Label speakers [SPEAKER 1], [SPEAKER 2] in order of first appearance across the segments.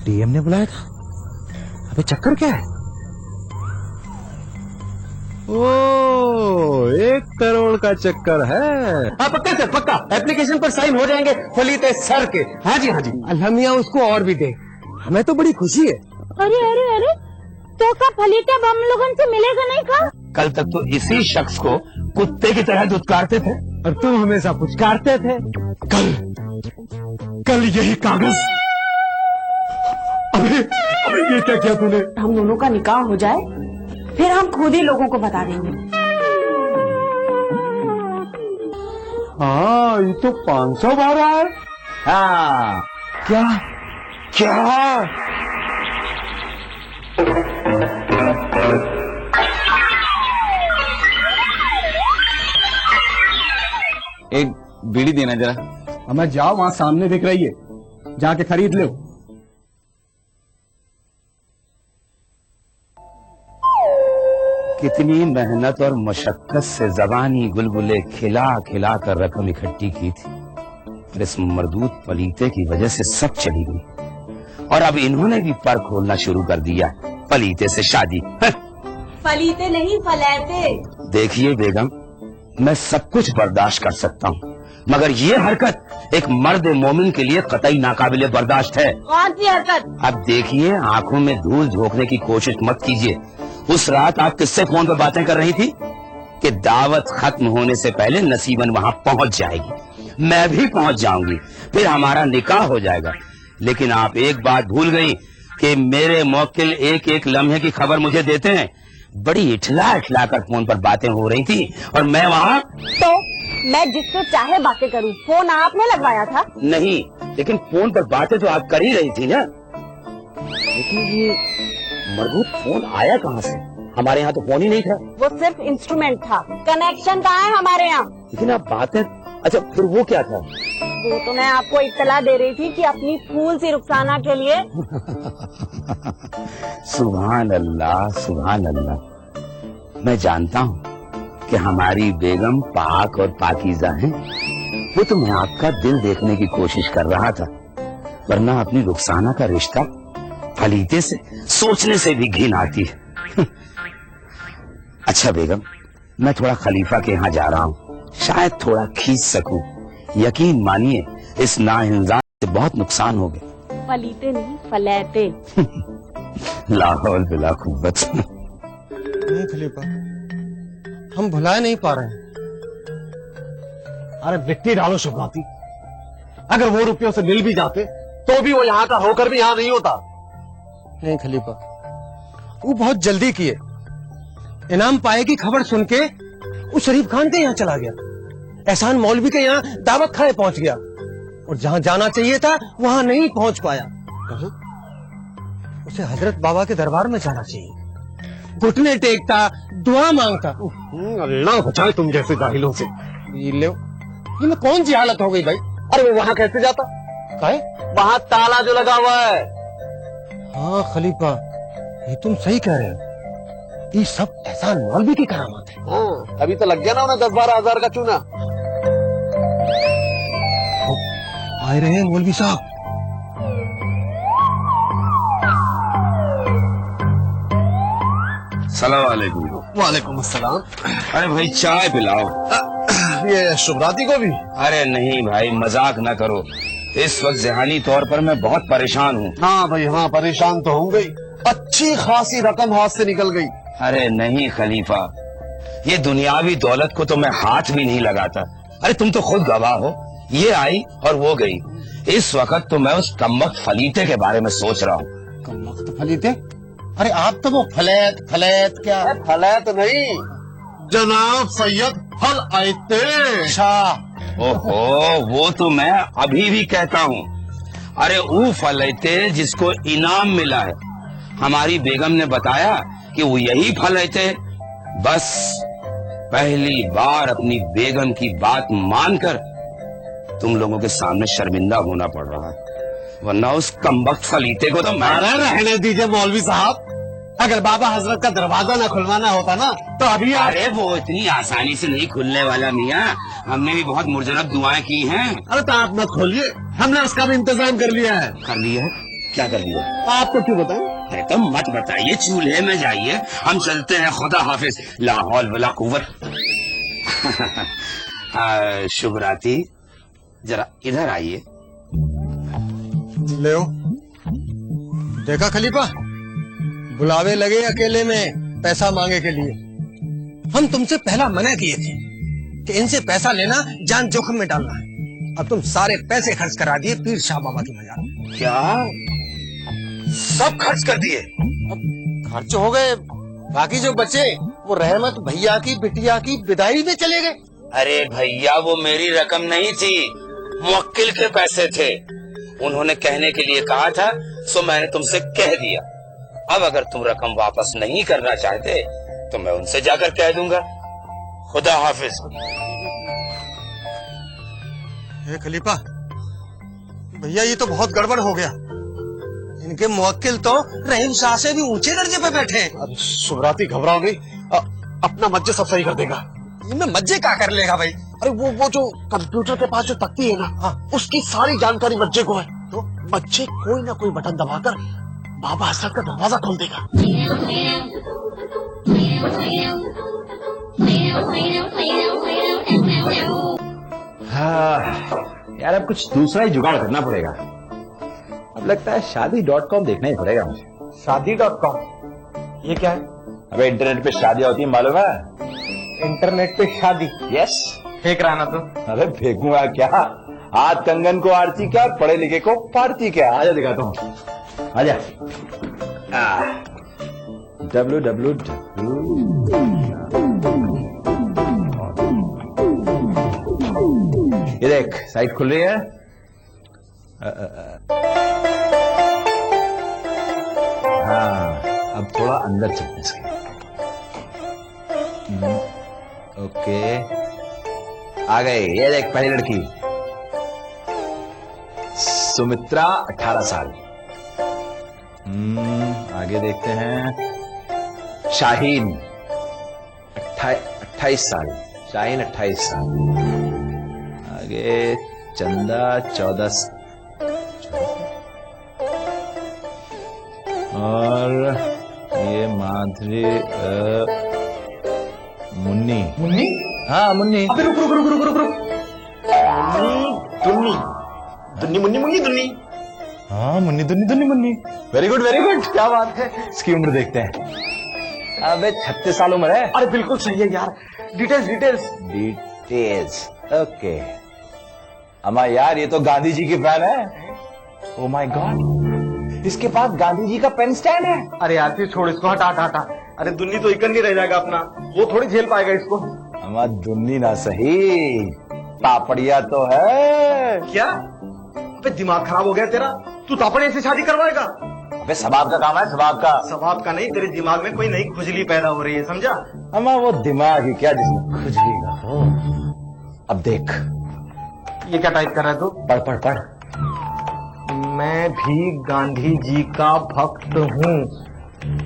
[SPEAKER 1] DM ने बुलाया था। अबे चक्कर क्या है? ओ, 1 करोड़ का चक्कर है।
[SPEAKER 2] हाँ पक्का सर पक्का, एप्लीकेशन पर साइन हो जाएंगे फलीते सर के। हाँ जी हाँ जी।
[SPEAKER 1] अल्हमिया उसको और भी दे, हमें तो बड़ी खुशी है।
[SPEAKER 3] अरे अरे अरे, तो क्या फलीते हम लोगों से मिलेगा नहीं का?
[SPEAKER 2] कल तक तो इसी शख्स को कुत्ते की तरह दुत्कारते थे
[SPEAKER 1] और तुम हमेशा पुचकारते थे।
[SPEAKER 2] कल यही कागज। अबे ये क्या किया तूने?
[SPEAKER 4] हम दोनों का निकाह हो जाए, फिर हम खुद ही लोगों को बता देंगे।
[SPEAKER 1] हाँ, ये तो 512 है।
[SPEAKER 2] हाँ
[SPEAKER 1] क्या
[SPEAKER 2] क्या?
[SPEAKER 5] एक बीड़ी देना जरा।
[SPEAKER 1] हमें जाओ, वहां सामने दिख रही है, जाके खरीद लो।
[SPEAKER 2] कितनी मेहनत और मशक्कत से ज़बानी गुलगुले खिला खिला कर रकम इकट्ठी की थी, और इस मरदूत पलीते की वजह से सब चली गई। और अब इन्होंने भी पर खोलना शुरू कर दिया, पलीते से शादी।
[SPEAKER 4] फलीते नहीं फलैते।
[SPEAKER 2] देखिए बेगम, मैं सब कुछ बर्दाश्त कर सकता हूँ, मगर ये हरकत एक मर्द मोमिन के लिए कतई नाकाबिले बर्दाश्त है।
[SPEAKER 4] कौन सी हरकत?
[SPEAKER 2] अब देखिए, आंखों में धूल झोंकने की कोशिश मत कीजिए। उस रात आप किससे फोन पर बातें कर रही थी कि दावत खत्म होने से पहले नसीबन वहां पहुंच जाएगी, मैं भी पहुंच जाऊंगी, फिर हमारा निकाह हो जाएगा। लेकिन आप एक बात भूल गई कि मेरे मौकिल एक एक लम्हे की खबर मुझे देते हैं। बड़ी इठला इठला कर फोन पर बातें हो रही थी और मैं वहाँ।
[SPEAKER 4] तो मैं जिससे चाहे बातें करूं, फोन आपने लगवाया था?
[SPEAKER 2] नहीं, लेकिन फोन पर बातें तो आप कर ही रही थी ना। लेकिन ये मरबूत फोन आया कहाँ से? हमारे यहाँ तो फोन ही नहीं था।
[SPEAKER 4] वो सिर्फ इंस्ट्रूमेंट था, कनेक्शन कहाँ है हमारे यहाँ?
[SPEAKER 2] लेकिन आप बातें, अच्छा फिर वो क्या था?
[SPEAKER 4] वो तो मैं आपको इत्तला दे रही थी कि अपनी फूल सी रुखसाना के लिए।
[SPEAKER 2] सुभान अल्लाह सुभान अल्लाह। मैं जानता हूँ कि हमारी बेगम पाक और पाकीज़ा है। वो तो मैं आपका दिल देखने की कोशिश कर रहा था, वरना अपनी रुखसाना का रिश्ता फलीते से सोचने से भी घिन आती है। अच्छा बेगम, मैं थोड़ा खलीफा के यहाँ जा रहा हूँ, शायद थोड़ा खींच सकूं। यकीन मानिए, इस नाइंसाफ से बहुत नुकसान हो गया।
[SPEAKER 4] फलीते नहीं फलैते।
[SPEAKER 2] लाहौल बिला कुव्वत।
[SPEAKER 1] नहीं खलीफा, हम भुला नहीं पा रहे हैं।
[SPEAKER 6] अरे मिट्टी डालो शुभराती, अगर वो रुपयों से मिल भी जाते तो भी वो यहाँ का होकर भी यहाँ नहीं होता।
[SPEAKER 1] नहीं खलीफा, वो बहुत जल्दी किए। इनाम पाए की खबर सुन के वो शरीफ खान के यहाँ चला गया, एहसान मौलवी के यहाँ दावत खाए पहुंच गया, और जहां जाना चाहिए था वहां नहीं पहुंच पाया। उसे हजरत बाबा के दरबार में जाना चाहिए, घुटने टेकता, दुआ मांगता।
[SPEAKER 6] अल्लाह बचाए तुम जैसे जाहिलों से।
[SPEAKER 1] ये में कौन सी हालत हो गई भाई?
[SPEAKER 6] अरे वो वहाँ कैसे जाता?
[SPEAKER 1] काहे?
[SPEAKER 6] वहाँ ताला जो लगा हुआ है।
[SPEAKER 1] हाँ खलीफा, ये तुम सही कह रहे हो, ये सब एहसान मौलवी की करामात है।
[SPEAKER 6] हाँ, अभी तो लग गया ना उन्हें 10-12 हजार का चूना।
[SPEAKER 1] आए रहे हैं मौलवी साहब।
[SPEAKER 2] सलाम वालेकुम।
[SPEAKER 6] वालेकुम अस्सलाम।
[SPEAKER 2] अरे भाई चाय पिलाओ।
[SPEAKER 6] ये शुभराती को भी?
[SPEAKER 2] अरे नहीं भाई, मजाक ना करो, इस वक्त ज़हनी तौर पर मैं बहुत परेशान हूँ।
[SPEAKER 6] हाँ भाई हाँ, परेशान तो होंगे ही। अच्छी खासी रकम हाथ से निकल गई।
[SPEAKER 2] अरे नहीं खलीफा, ये दुनियावी दौलत को तो मैं हाथ भी नहीं लगाता। अरे तुम तो खुद गवाह हो, ये आई और वो गई। इस वक्त तो मैं उस कमबख्त फलीते के बारे में सोच रहा हूँ।
[SPEAKER 6] कमबख्त फलीते? अरे आप तो वो फलैत फलैत क्या? फलैत नहीं, जनाब सैयद फल आयते।
[SPEAKER 1] अच्छा,
[SPEAKER 2] ओहो, वो तो मैं अभी भी कहता हूँ। अरे वो फलैते जिसको इनाम मिला है। हमारी बेगम ने बताया कि वो यही फलैते। बस पहली बार अपनी बेगम की बात मानकर तुम लोगों के सामने शर्मिंदा होना पड़ रहा है, वरना उस कमबख्त फलीते को तो मैं।
[SPEAKER 6] अरे रहने दीजिए मौलवी साहब, अगर बाबा हजरत का दरवाजा ना खुलवाना होता ना तो अभी
[SPEAKER 2] अरे वो इतनी आसानी से नहीं खुलने वाला मियाँ, हमने भी बहुत मुर्जनब दुआएं की हैं।
[SPEAKER 6] अरे तो आप मत खोलिए, हमने उसका भी इंतजाम कर लिया है।
[SPEAKER 2] कर लिया है? क्या कर लिया?
[SPEAKER 6] आपको क्यों बताएं?
[SPEAKER 2] अरे तो मत बताइए, चूल्हे में जाइए, हम चलते हैं। खुदा हाफिज, ला हौल वला कुव्वत। शुभराती, जरा इधर आइए।
[SPEAKER 1] ले देखा खलीफा, बुलावे लगे अकेले में पैसा मांगे के लिए। हम तुमसे पहला मना किए थे कि इनसे पैसा लेना जान जोखिम में डालना है। अब तुम सारे पैसे खर्च करा दिए पीर शाह बाबा की मजार में।
[SPEAKER 2] क्या सब खर्च कर दिए?
[SPEAKER 1] खर्च हो गए, बाकी जो बचे वो रहमत भैया की बिटिया की विदाई में चले गए।
[SPEAKER 2] अरे भैया, वो मेरी रकम नहीं थी, मुवक्किल के पैसे थे। उन्होंने कहने के लिए कहा था, सो मैंने तुमसे कह दिया। अब अगर तुम रकम वापस नहीं करना चाहते तो मैं उनसे जाकर कह दूंगा। खुदा हाफिज।
[SPEAKER 1] खलीफा भैया, ये तो बहुत गड़बड़ हो गया। इनके मुवक्किल तो रहीम शाह से भी ऊंचे दर्जे पे बैठे हैं।
[SPEAKER 6] अरे शुभराती घबराओ नहीं, अपना मज्जे सब सही कर देगा।
[SPEAKER 1] इनमें मज्जे क्या कर लेगा भाई?
[SPEAKER 6] अरे वो जो कंप्यूटर के पास जो तख्ती है ना,
[SPEAKER 1] हाँ,
[SPEAKER 6] उसकी सारी जानकारी मज्जे को है। तो मज्जे कोई ना कोई बटन दबाकर बाबा हजरत का दरवाजा खोल देगा।
[SPEAKER 5] हाँ यार, अब कुछ दूसरा ही जुगाड़ करना पड़ेगा। अब लगता है शादी.com देखना ही पड़ेगा मुझे।
[SPEAKER 1] शादी.com ये क्या है?
[SPEAKER 5] अबे इंटरनेट पे शादियां होती है, मालूम है?
[SPEAKER 1] इंटरनेट पे शादी?
[SPEAKER 5] यस।
[SPEAKER 1] फेंक रहा ना तो?
[SPEAKER 5] अरे फेंकूंगा क्या, हाथ कंगन को आरती क्या, पढ़े लिखे को पारती क्या। आजा दिखाता हूँ, आजा। www। ये देख, साइट खुल रही है। हाँ, अब थोड़ा अंदर चलते हैं इसके। ओके, आ गए। ये देख, पहली लड़की सुमित्रा 18 साल। आगे देखते हैं। शाहीन 28 साल। शाहीन 28 साल। आगे चंदा 14। और ये माधुरी मुन्नी। मुन्नी? हाँ मुन्नी।
[SPEAKER 6] अबे रुक रुक रुक रुक रुक रुक। दुन्नी दुन्नी मुन्नी मुन्नी दुन्नी।
[SPEAKER 5] हाँ मुन्नी दुन्नी दुन्नी Munni. Very good very good, क्या बात है। इसकी उम्र देखते हैं। अबे 36 साल उम्र है।
[SPEAKER 6] अरे बिल्कुल सही है यार। Details details
[SPEAKER 5] details. ओके। अम्मा यार, ये तो गांधी जी की फैन है। ओ माय गॉड, इसके पास गांधी जी का पेन स्टैंड है।
[SPEAKER 6] अरे यार फिर छोड़ इसको, हटा हटा हटा। अरे दुन्नी तो इकन नहीं रह जाएगा अपना, वो थोड़ी झेल पाएगा इसको।
[SPEAKER 5] अम्मा दुन्नी ना सही, तापड़िया तो है।
[SPEAKER 6] क्या? अबे दिमाग खराब हो गया तेरा, तू तापड़िया से शादी करवाएगा?
[SPEAKER 5] अबे सवाब का काम है, सवाब का।
[SPEAKER 6] सवाब का नहीं, तेरे दिमाग में कोई नई खुजली पैदा हो रही है, समझा?
[SPEAKER 5] अम्मा वो दिमाग ही क्या जिसमें खुजली ना हो। अब देख,
[SPEAKER 6] ये क्या टाइप कर रहा है तू?
[SPEAKER 5] पढ़ पढ़ पढ़।
[SPEAKER 6] मैं भी गांधी जी का भक्त हूँ,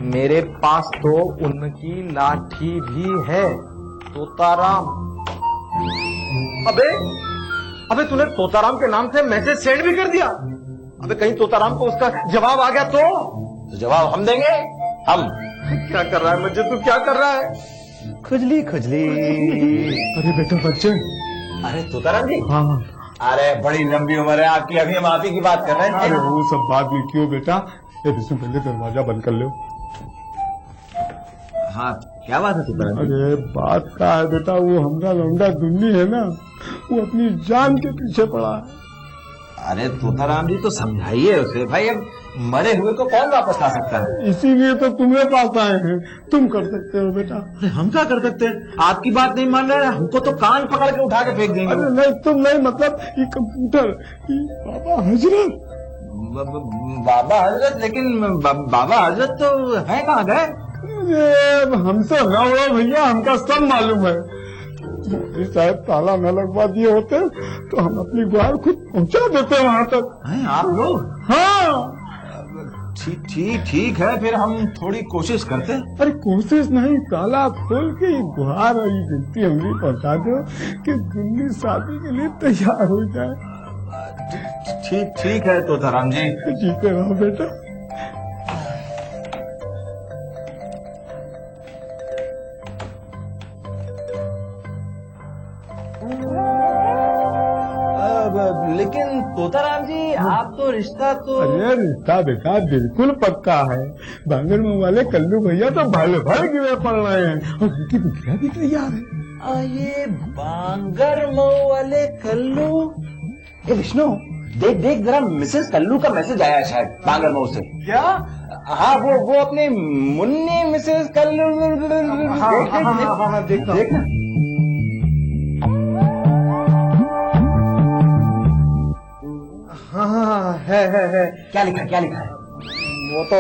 [SPEAKER 6] मेरे पास तो उनकी लाठी भी है। तोताराम। अबे तूने तोताराम के नाम से मैसेज सेंड भी कर दिया? अबे कहीं तोताराम को उसका जवाब आ गया तो
[SPEAKER 5] जवाब हम देंगे। हम
[SPEAKER 6] क्या कर रहा है मुझे, तू क्या कर रहा है?
[SPEAKER 5] खुजली खुजली।
[SPEAKER 6] अरे बेटा बच्चे।
[SPEAKER 5] अरे तोताराम जी।
[SPEAKER 6] हाँ
[SPEAKER 5] अरे बड़ी लंबी उम्र है आपकी, अभी हम आप ही की बात कर रहे
[SPEAKER 6] अरे
[SPEAKER 5] थे।
[SPEAKER 6] वो सब बात में क्यों बेटा, ये विष्णु पहले दरवाजा बंद कर लो।
[SPEAKER 5] हाँ क्या बात है तुम?
[SPEAKER 6] अरे बात का है बेटा, वो हमारा लौंडा दुन्नी है ना, वो अपनी जान के पीछे पड़ा है।
[SPEAKER 5] अरे तोताराम जी तो समझाइए उसे भाई, अब मरे हुए को कौन वापस ला सकता है?
[SPEAKER 6] इसीलिए तो तुम्हें पास आए हैं, तुम कर सकते हो बेटा।
[SPEAKER 5] अरे हम क्या कर सकते हैं? आपकी बात नहीं मान रहे, हमको तो कान पकड़ के उठा के फेंक देंगे।
[SPEAKER 6] अरे नहीं तुम नहीं, मतलब ये कंप्यूटर, ये बाबा हजरत।
[SPEAKER 5] बाबा हजरत? लेकिन बाबा हजरत तो है कहाँ गए?
[SPEAKER 6] अरे हमसे ना हो भैया, हमका सब मालूम है। शायद ताला न लगवा दिए होते तो हम अपनी गुहार खुद पहुंचा देते वहां तक।
[SPEAKER 5] हैं आप लोग?
[SPEAKER 6] हाँ
[SPEAKER 5] ठीक है, फिर हम थोड़ी कोशिश करते हैं।
[SPEAKER 6] अरे कोशिश नहीं, ताला खोल के ये गुहार और ये विनती हमें पहुंचा दो कि दुल्ली शादी के लिए तैयार हो जाए।
[SPEAKER 5] ठीक है तोताराम जी।
[SPEAKER 6] जीते रहो बेटा।
[SPEAKER 5] लेकिन तोताराम जी आप तो रिश्ता तो...
[SPEAKER 6] अरे रिश्ता बेटा बिल्कुल पक्का है। बांगरमऊ वाले कल्लू भैया तो भाले भाले गिरे पड़ रहे हैं और उनकी बिटिया भी तैयार है।
[SPEAKER 5] ये बांगरमऊ वाले कल्लू... ए विष्णु, देख जरा, मिसेस कल्लू का मैसेज आया है शायद बांगरमऊ से। क्या? हाँ वो अपने मुन्नी मिसेस कल्लू। हाँ देखना।
[SPEAKER 1] हाँ है।
[SPEAKER 5] क्या लिखा है?
[SPEAKER 1] वो तो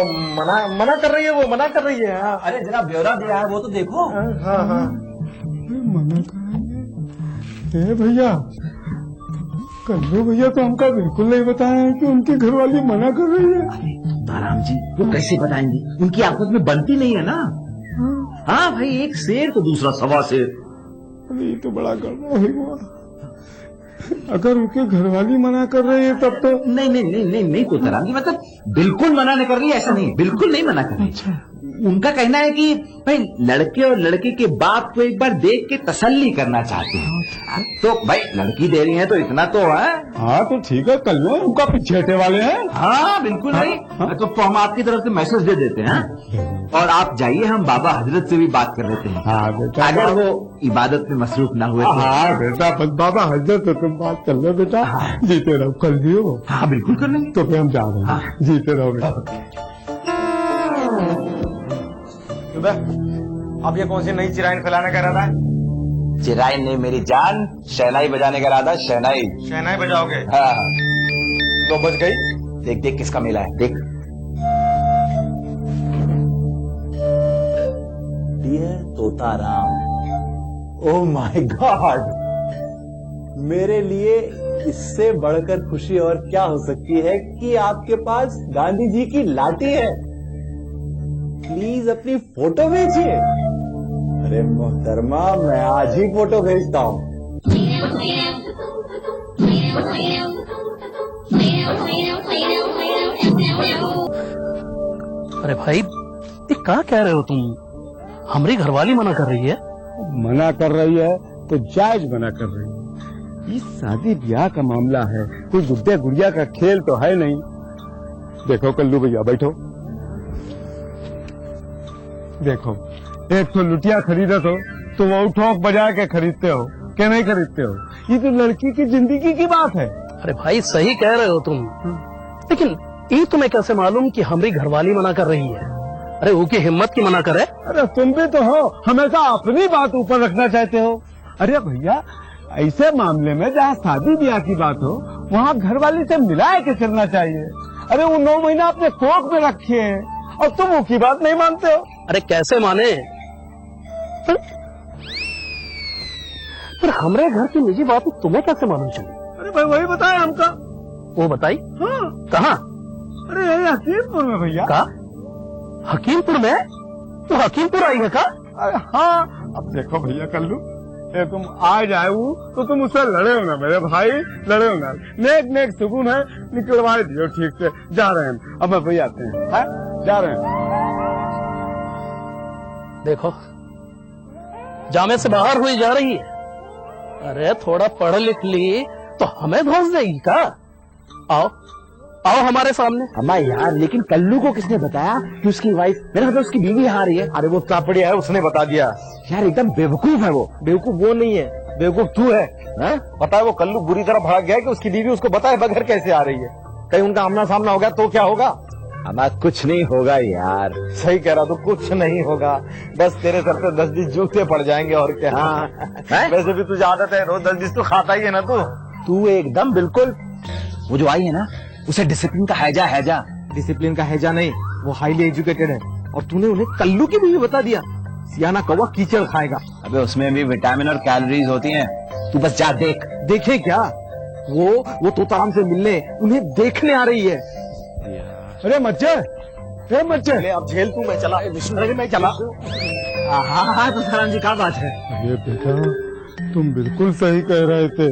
[SPEAKER 1] मना कर रही है, वो मना कर रही है। हाँ
[SPEAKER 5] अरे जरा ब्यौरा दिया है वो तो देखो।
[SPEAKER 1] हाँ।
[SPEAKER 6] मना करेंगे भैया, कल्लू भैया तो हमका बिल्कुल नहीं बताया है कि उनकी घरवाली मना कर रही है।
[SPEAKER 2] ताराम जी वो कैसे बताएंगे, उनकी आपस में बनती नहीं है ना। हाँ भाई, एक शेर तो दूसरा सवा शेर।
[SPEAKER 6] अरे ये तो बड़ा गड़बड़ हुआ। अगर उनके घरवाली मना कर रही है तब तो...
[SPEAKER 2] नहीं तो ताराम जी, मतलब बिल्कुल मना नहीं कर रही, ऐसा नहीं, बिल्कुल नहीं मना कर रही। उनका कहना है कि भाई लड़के और लड़के के बाप को एक बार देख के तसल्ली करना चाहते हैं। तो भाई लड़की दे रही है तो इतना तो है।
[SPEAKER 6] हाँ तो ठीक है, कल उनका पीछे वाले हैं।
[SPEAKER 2] हाँ बिल्कुल नहीं। तो हम आपकी तरफ से मैसेज दे देते हैं और आप जाइए, हम बाबा हजरत से भी बात कर लेते हैं।
[SPEAKER 6] हाँ बेटा,
[SPEAKER 2] अगर वो इबादत में मसरूफ ना हुए तो।
[SPEAKER 6] हाँ बेटा, बस बाबा हजरत से तुम बात कर लो बेटा। जीते रहो, कल दियो।
[SPEAKER 2] हाँ बिल्कुल कर लेंगे।
[SPEAKER 6] तो फिर हम जा रहे हैं। जीते रहो बेटा।
[SPEAKER 1] अब ये कौन सी नई चिराइन फैलाने का इरादा है?
[SPEAKER 5] चिराई नहीं मेरी जान, शहनाई बजाने का इरादा। शहनाई
[SPEAKER 1] शहनाई बजाओगे?
[SPEAKER 5] हाँ।
[SPEAKER 1] तो बज गई।
[SPEAKER 5] देख किसका मिला है, देख। Dear Totaram, oh my god, मेरे लिए इससे बढ़कर खुशी और क्या हो सकती है कि आपके पास गांधी जी की लाठी है। प्लीज अपनी फोटो भेजिए। अरे मोहतरमा, मैं आज ही फोटो भेजता हूँ।
[SPEAKER 7] अरे भाई, ये क्या कह रहे हो तुम? हमारी घरवाली मना कर रही है?
[SPEAKER 6] मना कर रही है तो जायज मना कर रही है। ये शादी ब्याह का मामला है, कोई गुड्डे गुड़िया का खेल तो है नहीं। देखो कल्लू भैया, बैठो। देखो, एक तो लुटिया खरीदे तो वो ठोक बजा के खरीदते हो क्या नहीं खरीदते हो? ये तो लड़की की जिंदगी की बात है।
[SPEAKER 7] अरे भाई सही कह रहे हो तुम, लेकिन ये तुम्हें कैसे मालूम कि हमारी घरवाली मना कर रही है? अरे वो की हिम्मत की मना करे?
[SPEAKER 6] अरे तुम भी तो हो, हमेशा अपनी बात ऊपर रखना चाहते हो। अरे भैया, ऐसे मामले में जहाँ शादी ब्याह की बात हो वहाँ घरवाली से मिलाए के चलना चाहिए। अरे वो 9 महीना अपने कोख में रखे है और तुम उसकी बात नहीं मानते हो।
[SPEAKER 7] अरे कैसे माने? पर हमारे घर की निजी बात तुम्हें कैसे मालूम चली?
[SPEAKER 6] अरे भाई वही बताया हमका।
[SPEAKER 7] वो बताई?
[SPEAKER 6] हाँ।
[SPEAKER 7] कहाँ?
[SPEAKER 6] अरे यही हकीमपुर में भैया।
[SPEAKER 7] कहा? हकीमपुर में? तो हकीमपुर आई है का?
[SPEAKER 6] अरे हाँ, अब देखो भैया कल्लू, तुम आ जाए तो तुम उससे लड़े हो ना मेरे भाई, लड़े हो ना। नेक सुकून है, निकलवा दियो ठीक से। जा रहे हैं, अब भैया आते हैं। जा रहे हैं।
[SPEAKER 7] देखो, जामे से बाहर हुई जा रही है। अरे थोड़ा पढ़ लिख ली तो हमें धोस देगी क्या? आओ आओ हमारे सामने।
[SPEAKER 8] अम्मा यार, लेकिन कल्लू को किसने बताया कि उसकी वाइफ, मेरा मतलब उसकी बीवी यहाँ आ रही है?
[SPEAKER 6] अरे वो तापड़िया है, उसने बता दिया।
[SPEAKER 8] यार एकदम बेवकूफ है वो।
[SPEAKER 6] बेवकूफ वो नहीं है, बेवकूफ तू है। पता है वो कल्लू बुरी तरह भड़क गया कि उसकी बीवी उसको बताए बगैर कैसे आ रही है। कहीं उनका आमना सामना हो गया तो क्या होगा?
[SPEAKER 8] अम्मा कुछ नहीं होगा यार।
[SPEAKER 6] सही कह रहा तू, कुछ नहीं होगा। बस तेरे सर पे 10-20 जूते पड़ जाएंगे और क्या। वैसे भी तुझे आदत है, रोज 10-20 तो खाता ही है ना तू।
[SPEAKER 8] तू एकदम बिल्कुल, वो जो आई है ना, उसे डिसिप्लिन का हैजा।
[SPEAKER 6] डिसिप्लिन का हैजा नहीं, वो हाईली एजुकेटेड है। और तूने उन्हें कल्लू की बीवी बता दिया। सियाना कौवा कीचड़ खाएगा।
[SPEAKER 2] अबे उसमें भी विटामिन और कैलोरीज होती हैं। तू बस जा देख।
[SPEAKER 6] देखे क्या? वो तोताराम से मिलने उन्हें देखने आ रही है।
[SPEAKER 8] अरे मच्छर,
[SPEAKER 6] ले अब झेल तू, मैं चला।
[SPEAKER 8] अरे मैं चला। हाँ तोताराम जी, क्या बात है?
[SPEAKER 6] अरे बेटा, तुम बिल्कुल सही कह रहे थे।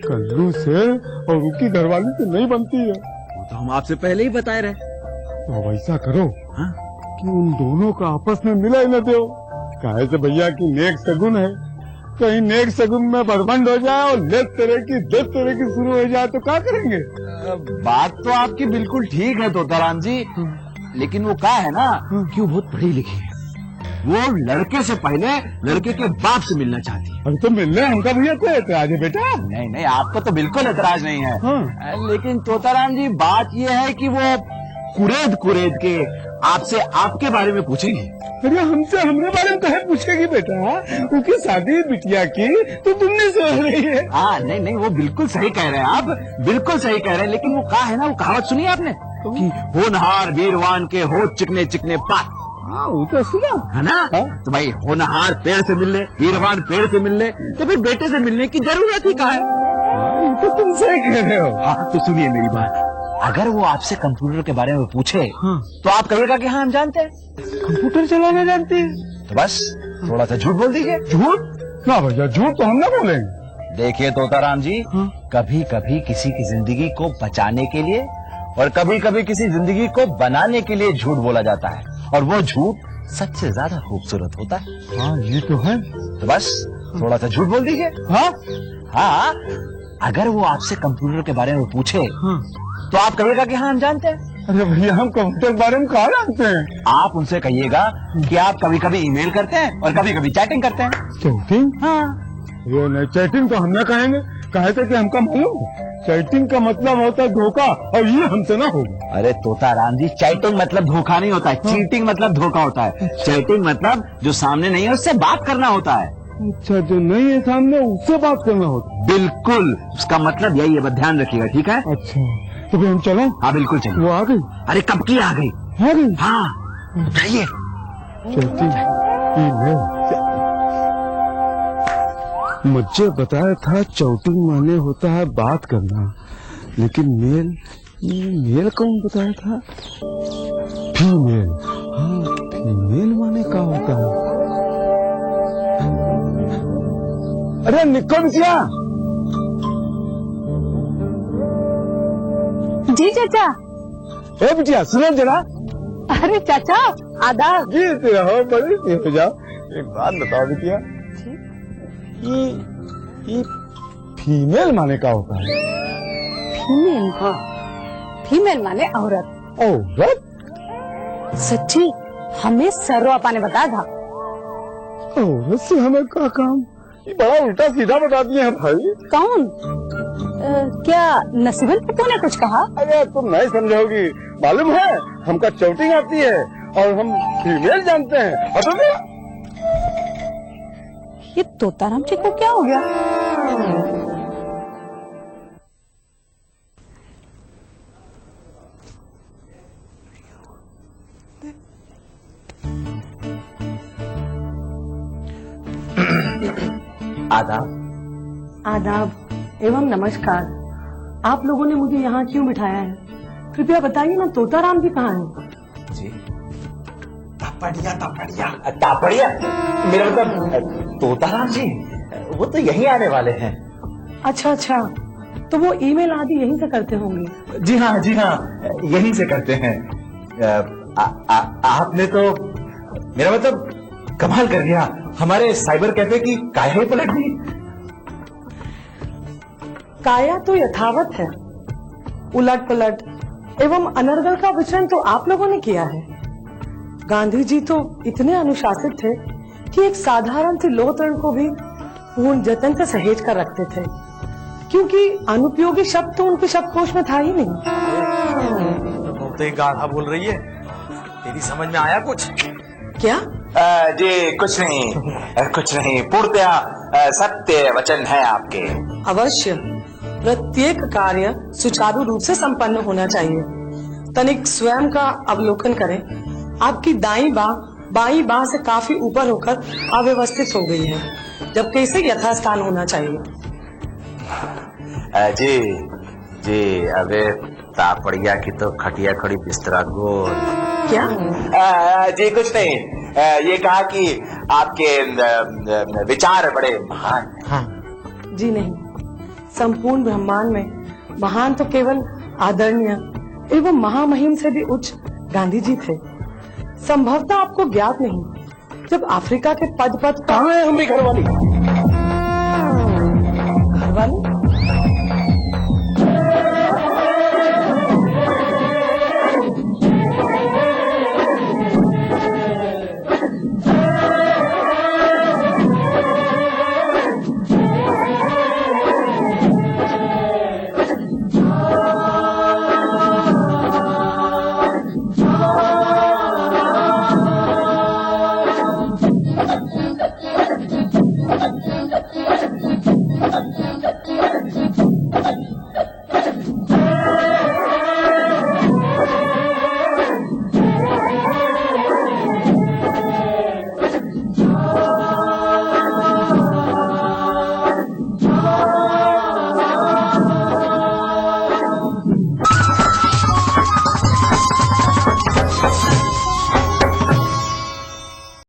[SPEAKER 6] कल्लू से और उनकी घरवाली से नहीं बनती है।
[SPEAKER 8] वो तो हम आपसे पहले ही बताए रहे।
[SPEAKER 6] तो वैसा करो कि उन दोनों का आपस में मिला ही न दो। काहे से भैया की नेक सगुन है, कहीं नेक सगुन में बर्बाद हो जाए और लेस तरह की शुरू हो जाए तो क्या करेंगे?
[SPEAKER 8] बात तो आपकी बिल्कुल ठीक है तोताराम जी, लेकिन वो क्या है ना कि वो बहुत पढ़ी लिखी है। वो लड़के से पहले लड़के के बाप से मिलना चाहती है।
[SPEAKER 6] अरे तो मिलने हमका भैया कोई एतराज है बेटा?
[SPEAKER 8] नहीं, आपको तो बिल्कुल एतराज नहीं है। लेकिन तोताराम जी, बात ये है कि वो कुरेद के आपसे आपके बारे में पूछेंगी।
[SPEAKER 6] अरे हमसे हमरे बारे में कहे पूछेगी बेटा? उनकी शादी बिटिया की तो तुमने सोच रही है।
[SPEAKER 8] हाँ नहीं, वो बिल्कुल सही कह रहे हैं आप, बिल्कुल सही कह रहे हैं। लेकिन वो कहा है ना, वो कहावत सुनी है आपने कि होनहार वीरवान के होठ चिकने पात।
[SPEAKER 6] वो तो सुना
[SPEAKER 8] है ना? तो भाई होनहार पेड़ से मिल ले, वीरवान पेड़ से मिल ले, तो फिर बेटे से मिलने की जरूरत ही कहाँ है?
[SPEAKER 6] तो तुम सही कह रहे हो।
[SPEAKER 8] हाँ तो सुनिए मेरी बात, अगर वो आपसे कंप्यूटर के बारे में पूछे तो आप कहिएगा कि हाँ हम जानते हैं,
[SPEAKER 6] कंप्यूटर चलाना जानती है।
[SPEAKER 8] तो बस थोड़ा सा झूठ बोल दीजिए।
[SPEAKER 6] झूठ ना भैया, झूठ तो हम ना बोलेंगे।
[SPEAKER 8] देखिए तोताराम जी, कभी कभी किसी की जिंदगी को बचाने के लिए और कभी कभी किसी जिंदगी को बनाने के लिए झूठ बोला जाता है, और वो झूठ सच से ज्यादा खूबसूरत होता है।
[SPEAKER 6] हाँ ये तो है।
[SPEAKER 8] तो बस थोड़ा सा झूठ बोल दीजिए। हाँ, अगर वो आपसे कंप्यूटर के बारे में पूछे तो आप कहिएगा कि हाँ हम जानते हैं।
[SPEAKER 6] अरे भैया, हम कंप्यूटर के बारे में कहाँ जानते हैं?
[SPEAKER 8] आप उनसे कहिएगा कि आप कभी कभी ईमेल करते हैं और कभी कभी चैटिंग करते हैं।
[SPEAKER 6] चैटिंग?
[SPEAKER 8] हाँ।
[SPEAKER 6] ये नहीं, चैटिंग तो हम ना कहेंगे, कहे थे कि हमका मालूम। चैटिंग का मतलब होता है धोखा, और ये हमसे ना होगा।
[SPEAKER 8] अरे तोताराम जी, चैटिंग मतलब धोखा नहीं होता है, चीटिंग मतलब धोखा होता है। चैटिंग मतलब जो सामने नहीं है उससे बात करना होता है।
[SPEAKER 6] अच्छा, जो नहीं है सामने उससे बात करना होता है।
[SPEAKER 8] बिल्कुल, उसका मतलब यही है, बस ध्यान रखिएगा, ठीक है?
[SPEAKER 6] अच्छा, तो फिर हम चलें?
[SPEAKER 8] हाँ बिल्कुल चलिए।
[SPEAKER 6] वो आ गई?
[SPEAKER 8] अरे कब की आ गई?
[SPEAKER 6] आ गई?
[SPEAKER 8] हाँ उठाइए।
[SPEAKER 6] Chatting email. मुझे बताया था चौटिंग माने होता है बात करना, लेकिन मेल कौन बताया था? फीमेल। हाँ, फीमेल माने क्या होता है? अरे निको बिटिया।
[SPEAKER 3] जी चाचा।
[SPEAKER 6] ए बिटिया, सुनो जरा।
[SPEAKER 3] अरे चाचा, आदाब।
[SPEAKER 6] जी रहो, बड़ी हो जाओ। एक बात बताओ बिटिया, ये फीमेल माने क्या होता है?
[SPEAKER 3] फीमेल? हाँ, फीमेल माने औरत।
[SPEAKER 6] औरत?
[SPEAKER 3] सच्ची, हमें सर्वपा ने बताया था।
[SPEAKER 6] औरत से हमें क्या काम? ये बड़ा उल्टा सीधा बता दिए हैं भाई।
[SPEAKER 3] कौन? क्या नसीबन पप्पू ने कुछ कहा?
[SPEAKER 6] अरे तुम नहीं समझोगी, मालूम है हमका चौटिंग आती है और हम फीमेल जानते हैं। और तो
[SPEAKER 3] ये तोताराम जी को क्या हो गया?
[SPEAKER 9] आदाब एवं नमस्कार। आप लोगों ने मुझे यहाँ क्यों बिठाया है? कृपया बताइए ना, तोताराम जी कहाँ हैं?
[SPEAKER 8] जी तापड़िया मेरा मतलब तोताराम जी, वो तो यहीं आने वाले हैं।
[SPEAKER 9] अच्छा, तो वो ईमेल आदि यहीं से करते होंगे?
[SPEAKER 8] जी हाँ, यहीं से करते हैं। आपने तो मेरा मतलब कमाल कर दिया, हमारे साइबर कैफे की काया पलट दी।
[SPEAKER 9] काया तो यथावत है, उलट पलट एवं अनर्गल का विचरण तो आप लोगों ने किया है। गांधी जी तो इतने अनुशासित थे कि एक साधारण सी लोहतरण को भी पूर्ण जतन से सहेज कर रखते थे, क्योंकि अनुपयोगी शब्द तो उनके शब्दकोश में था ही नहीं।
[SPEAKER 10] बहुत ही गाढ़ा बोल रही है, तेरी समझ में आया कुछ?
[SPEAKER 9] क्या?
[SPEAKER 8] जी कुछ नहीं, पूर्णतया सत्य वचन है आपके।
[SPEAKER 9] अवश्य, प्रत्येक कार्य सुचारू रूप से संपन्न होना चाहिए। तनिक स्वयं का अवलोकन करें, आपकी दाईं बाईं बाह से काफी ऊपर होकर अव्यवस्थित हो गई है, जबकि इसे यथास्थान होना चाहिए।
[SPEAKER 8] जी अबे तापड़िया की तो खटिया खड़ी बिस्तरा गोल।
[SPEAKER 9] क्या?
[SPEAKER 8] जी कुछ नहीं, ये कहा कि आपके विचार बड़े महान।
[SPEAKER 1] हाँ
[SPEAKER 9] जी नहीं, संपूर्ण ब्रह्मांड में महान तो केवल आदरणीय एवं महामहिम से भी उच्च गांधी जी थे। संभवतः आपको ज्ञात नहीं, जब अफ्रीका के पद
[SPEAKER 7] कहाँ है हमारी घरवाली?
[SPEAKER 9] घरवाली